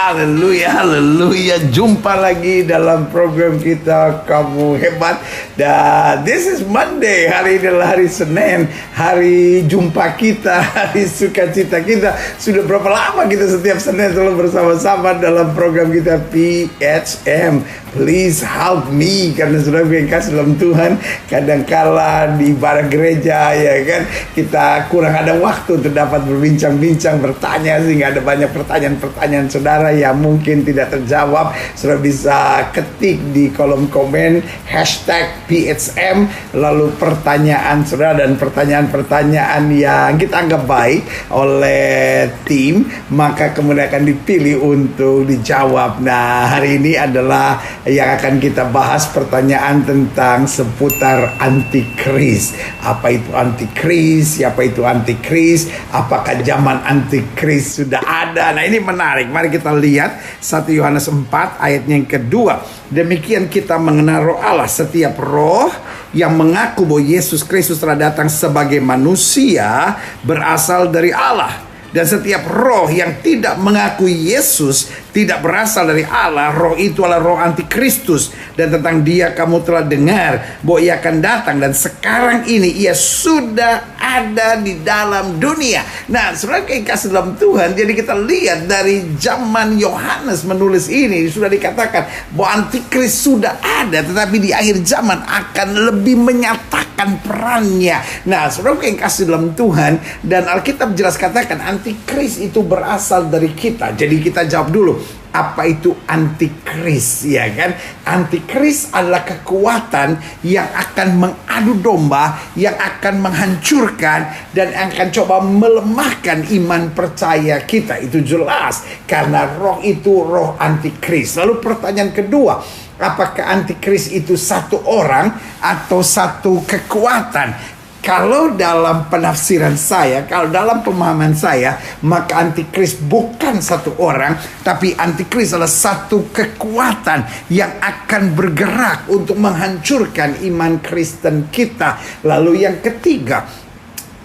haleluya, haleluya. Jumpa lagi dalam program kita Kamu Hebat. Dan this is Monday. Hari ini adalah hari Senin, hari jumpa kita, hari sukacita kita. Sudah berapa lama kita setiap Senin selalu bersama-sama dalam program kita PHM. Please help me, karena sudah yang kasih dalam Tuhan. Kadangkala di ibadah gereja ya kan, kita kurang ada waktu untuk dapat berbincang-bincang, bertanya, sehingga ada banyak pertanyaan-pertanyaan saudara yang mungkin tidak terjawab. Saudara bisa ketik di kolom komen #PHM, lalu pertanyaan saudara dan pertanyaan-pertanyaan yang kita anggap baik oleh tim, maka kemudian akan dipilih untuk dijawab. Nah, hari ini adalah yang akan kita bahas pertanyaan tentang seputar antikris. Apa itu antikris? Siapa itu antikris? Apakah zaman antikris sudah ada? Nah, ini menarik. Mari kita lihat 1 Yohanes 4 ayatnya yang kedua. Demikian kita mengenal roh Allah. Setiap roh yang mengaku bahwa Yesus Kristus telah datang sebagai manusia berasal dari Allah. Dan setiap roh yang tidak mengakui Yesus tidak berasal dari Allah. Roh itu adalah roh antikristus. Dan tentang dia kamu telah dengar bahwa ia akan datang, dan sekarang ini ia sudah ada di dalam dunia. Nah, saudara yang kasih dalam Tuhan, jadi kita lihat dari zaman Yohanes menulis ini sudah dikatakan bahwa antikris sudah ada, tetapi di akhir zaman akan lebih menyatakan perannya. Nah, saudara yang kasih dalam Tuhan, dan Alkitab jelas katakan antikris itu berasal dari kita. Jadi kita jawab dulu, apa itu antikris, ya kan? Antikris adalah kekuatan yang akan mengadu domba, yang akan menghancurkan dan akan coba melemahkan iman percaya kita. Itu jelas, karena roh itu roh antikris. Lalu pertanyaan kedua, apakah antikris itu satu orang atau satu kekuatan? Kalau dalam penafsiran saya, kalau dalam pemahaman saya, maka antikris bukan satu orang, tapi antikris adalah satu kekuatan yang akan bergerak untuk menghancurkan iman Kristen kita. Lalu yang ketiga,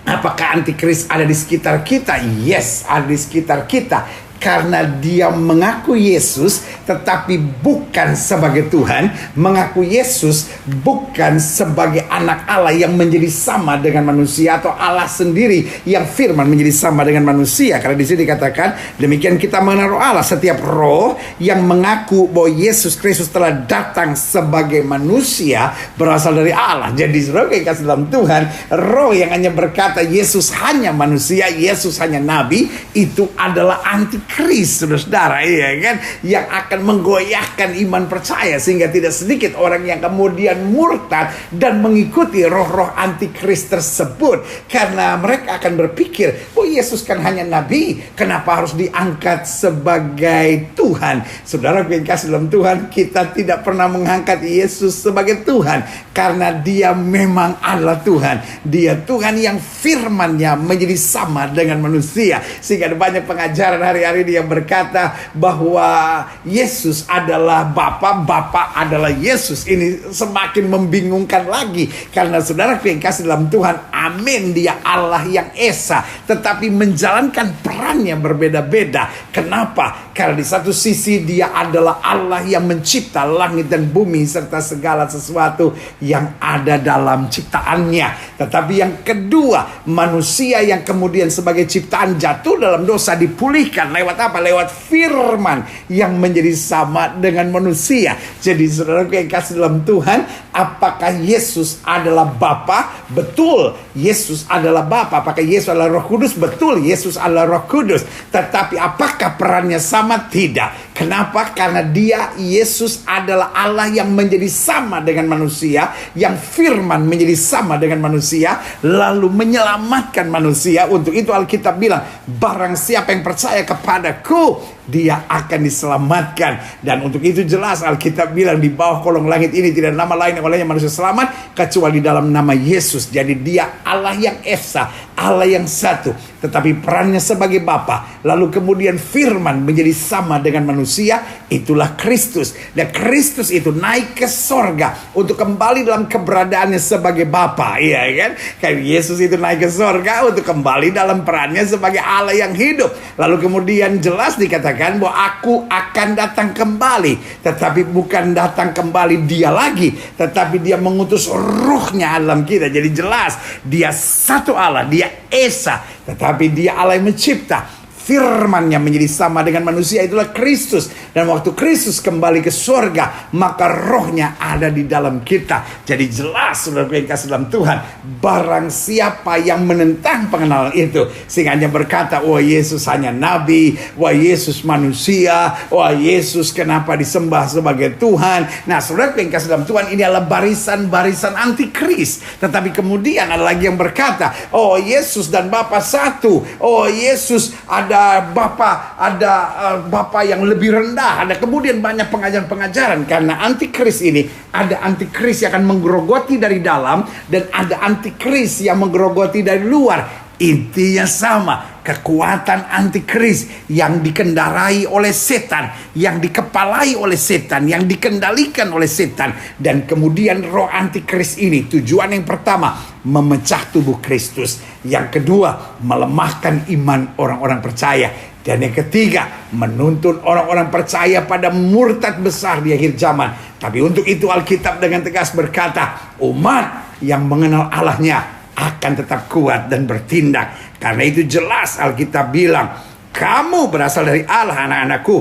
apakah antikris ada di sekitar kita? Yes, ada di sekitar kita. Karena dia mengaku Yesus tetapi bukan sebagai Tuhan, mengaku Yesus bukan sebagai anak Allah yang menjadi sama dengan manusia, atau Allah sendiri yang firman menjadi sama dengan manusia. Karena di sini dikatakan demikian kita mengenal Allah. Setiap roh yang mengaku bahwa Yesus Kristus telah datang sebagai manusia berasal dari Allah. Jadi saudara yang kasih dalam Tuhan, roh yang hanya berkata Yesus hanya manusia, Yesus hanya nabi, itu adalah antikris, saudara, iya kan, yang akan menggoyahkan iman percaya, sehingga tidak sedikit orang yang kemudian murtad dan mengikuti roh-roh antikris tersebut, karena mereka akan berpikir, oh Yesus kan hanya nabi, kenapa harus diangkat sebagai Tuhan? Saudara yang kasih dalam Tuhan, kita tidak pernah mengangkat Yesus sebagai Tuhan, karena dia memang adalah Tuhan. Dia Tuhan yang firman-Nya menjadi sama dengan manusia, sehingga ada banyak pengajaran hari-hari yang berkata bahwa Yesus adalah Bapa, Bapa adalah Yesus. Ini semakin membingungkan lagi, karena saudara yang kasih dalam Tuhan, amin, dia Allah yang Esa, tetapi menjalankan perannya berbeda-beda. Kenapa? Karena di satu sisi dia adalah Allah yang mencipta langit dan bumi serta segala sesuatu yang ada dalam ciptaannya. Tetapi yang kedua, manusia yang kemudian sebagai ciptaan jatuh dalam dosa dipulihkan lewat apa? Lewat firman yang menjadi sama dengan manusia. Jadi saudara yang kasih dalam Tuhan, apakah Yesus adalah Bapa? Betul, Yesus adalah Bapa. Apakah Yesus adalah Roh Kudus? Betul, Yesus adalah Roh Kudus. Tetapi apakah perannya sama? Tidak. Kenapa? Karena dia, Yesus adalah Allah yang menjadi sama dengan manusia, yang firman menjadi sama dengan manusia, lalu menyelamatkan manusia. Untuk itu Alkitab bilang, barang siapa yang percaya kepadaku, dia akan diselamatkan. Dan untuk itu jelas Alkitab bilang, di bawah kolong langit ini tidak ada nama lain yang olehnya manusia selamat kecuali dalam nama Yesus. Jadi dia Allah yang Esa, Allah yang satu, tetapi perannya sebagai Bapa. Lalu kemudian firman menjadi sama dengan manusia, itulah Kristus. Dan Kristus itu naik ke sorga untuk kembali dalam keberadaannya sebagai Bapa, iya kan? Kayak Yesus itu naik ke sorga untuk kembali dalam perannya sebagai Allah yang hidup. Lalu kemudian jelas dikatakan mengatakan bahwa aku akan datang kembali. Tetapi bukan datang kembali dia lagi, tetapi dia mengutus ruhnya dalam kita. Jadi jelas dia satu Allah, dia Esa, tetapi dia Allah yang mencipta. Firman-Nya menjadi sama dengan manusia, itulah Kristus. Dan waktu Kristus kembali ke surga, maka rohnya ada di dalam kita. Jadi jelas, saudara yang kasih dalam Tuhan, barang siapa yang menentang pengenalan itu, sehingga hanya berkata, wah Yesus hanya nabi, wah Yesus manusia, wah Yesus kenapa disembah sebagai Tuhan. Nah saudara yang kasih dalam Tuhan, ini adalah barisan-barisan antikris. Tetapi kemudian ada lagi yang berkata, oh Yesus dan Bapa satu, oh Yesus ada Bapa yang lebih rendah. Ada kemudian banyak pengajaran-pengajaran. Karena antikris ini, ada antikris yang akan menggerogoti dari dalam, dan ada antikris yang menggerogoti dari luar. Intinya sama, kekuatan antikris yang dikendarai oleh setan, yang dikepalai oleh setan, yang dikendalikan oleh setan. Dan kemudian roh antikris ini, tujuan yang pertama, memecah tubuh Kristus. Yang kedua, melemahkan iman orang-orang percaya. Dan yang ketiga, menuntun orang-orang percaya pada murtad besar di akhir zaman. Tapi untuk itu Alkitab dengan tegas berkata, umat yang mengenal Allahnya akan tetap kuat dan bertindak. Karena itu jelas Alkitab bilang, kamu berasal dari Allah, anak-anakku,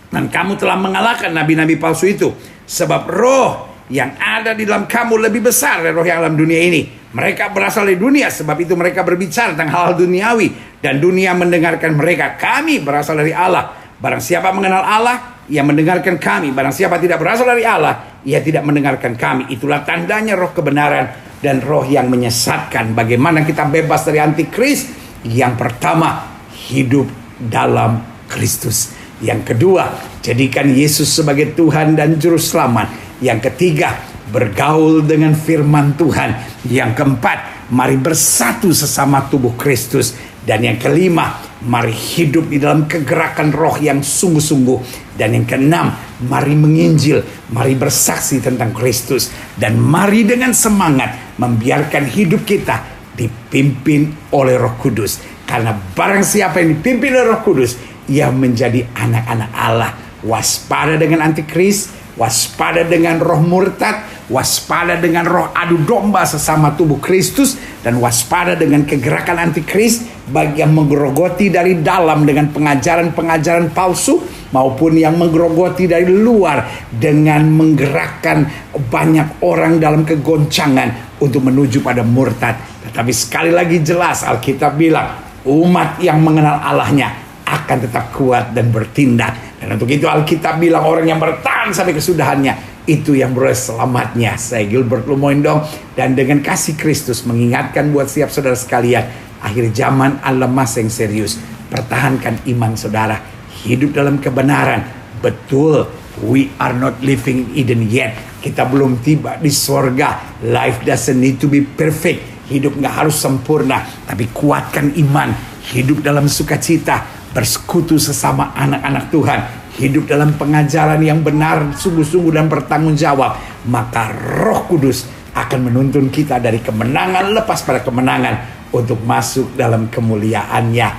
dan kamu telah mengalahkan nabi-nabi palsu itu. Sebab roh yang ada di dalam kamu lebih besar dari roh yang dalam dunia ini. Mereka berasal dari dunia, sebab itu mereka berbicara tentang hal-hal duniawi, dan dunia mendengarkan mereka. Kami berasal dari Allah. Barang siapa mengenal Allah, ia mendengarkan kami. Barang siapa tidak berasal dari Allah, ia tidak mendengarkan kami. Itulah tandanya roh kebenaran dan roh yang menyesatkan. Bagaimana kita bebas dari antikris? Yang pertama, hidup dalam Kristus. Yang kedua, jadikan Yesus sebagai Tuhan dan Juru Selamat. Yang ketiga, bergaul dengan firman Tuhan. Yang keempat, mari bersatu sesama tubuh Kristus. Dan yang kelima, mari hidup di dalam kegerakan roh yang sungguh-sungguh. Dan yang keenam, mari menginjil, mari bersaksi tentang Kristus. Dan mari dengan semangat membiarkan hidup kita dipimpin oleh Roh Kudus. Karena barang siapa yang dipimpin oleh Roh Kudus, ia menjadi anak-anak Allah. Waspada dengan antikris, waspada dengan roh murtad, waspada dengan roh adu domba sesama tubuh Kristus, dan waspada dengan kegerakan antikris bagi yang menggerogoti dari dalam dengan pengajaran-pengajaran palsu, maupun yang menggerogoti dari luar dengan menggerakkan banyak orang dalam kegoncangan untuk menuju pada murtad. Tetapi sekali lagi jelas Alkitab bilang, umat yang mengenal Allahnya akan tetap kuat dan bertindak. Dan untuk itu Alkitab bilang, orang yang bertahan sampai kesudahannya, itu yang beroleh selamatnya. Saya Gilbert Lumoindong, dan dengan kasih Kristus mengingatkan buat siap saudara sekalian, akhir zaman adalah masa yang serius. Pertahankan iman saudara, hidup dalam kebenaran. Betul, we are not living in Eden yet. Kita belum tiba di sorga. Life doesn't need to be perfect. Hidup gak harus sempurna, tapi kuatkan iman. Hidup dalam sukacita, bersekutu sesama anak-anak Tuhan, hidup dalam pengajaran yang benar, sungguh-sungguh dan bertanggung jawab. Maka Roh Kudus akan menuntun kita dari kemenangan lepas pada kemenangan untuk masuk dalam kemuliaannya.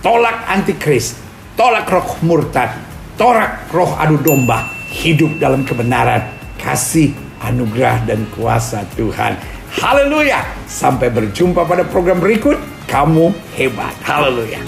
Tolak antikris, tolak roh murtad, tolak roh adu domba, hidup dalam kebenaran, kasih, anugerah dan kuasa Tuhan. Haleluya. Sampai berjumpa pada program berikut. Kamu hebat. Haleluya.